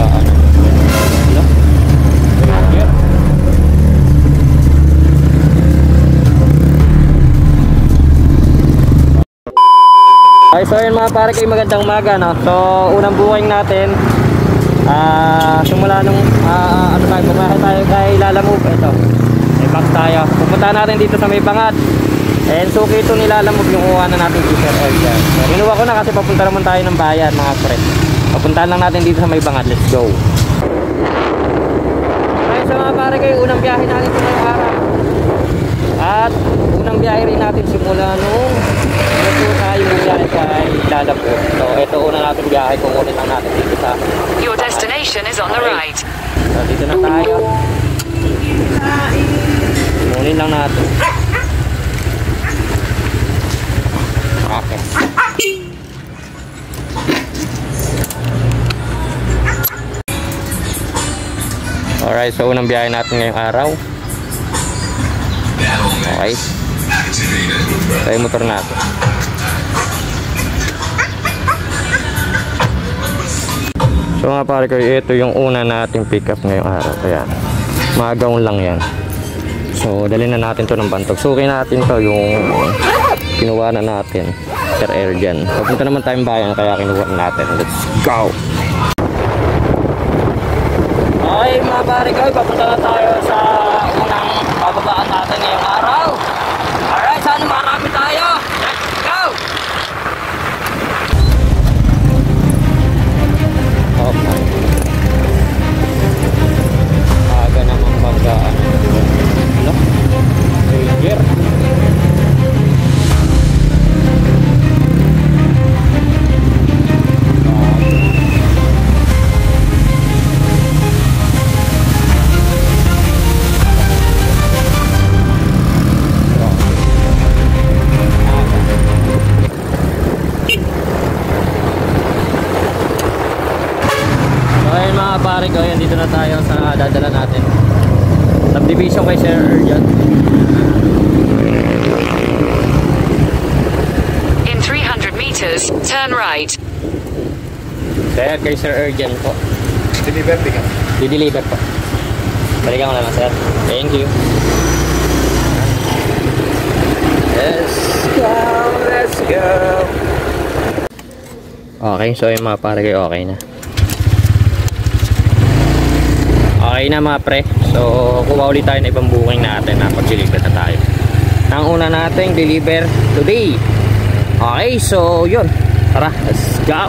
banggaan. Hello? Here. Ay, so yun mga pare, kayo magandang umaga, no? So unang booking natin, simula nung ano tayo, bumahe tayo kay Lalamove. Ito, may box tayo, pupunta natin dito sa may Bangat. And so ito ni Lalamove yung kuha na natin dito. So rinuha ko na kasi papunta naman tayo ng bayan mga pre. Papuntahan lang natin dito sa may Bangat. Let's go. Okay, so mga pare, kayo unang biyahe natin sa ngayong araw. At unang biyahe rin natin simula nung ito tayo biyahe kay Lalamove. So ito una natin biyahe, kukunin lang natin dito sa Your destination is on the right. So dito na tayo. Kunin lang natin. Okay. Alright, so unang biyahe natin ngayong araw. Okay. Tayo motor natin. So mga pare ko, ito yung una nating pick up ngayong araw. Kaya maagaw lang yan. So dali na natin to ng Bantog. Suki natin to yung kinuha na natin, Sir Air dyan. Papunta naman tayong bayan kaya kinuha na natin. Let's go! Okay mga pare ko, papunta na tayo sa unang bababaan natin ngayong araw. Alright, sana marami tayo. Let's go! Okay. Aga namang banggaan. Ano? Ranger. Pare ko, yan dito na tayo sa dadala natin. Subdivision kay Sir Urjan. In 300 meters, turn right. Sir, kay Sir Urjan po. Deliver ka? Di-deliver po. Balikan ko naman, sir. Thank you. Let's go, let's go. Okay, so yung mga pare ko, okay na. Okay na mga pre. So kuha ulit tayo na ibang booking natin na pag-deliver na tayo. Ang una nating deliver today. Okay, so yun. Tara, let's go.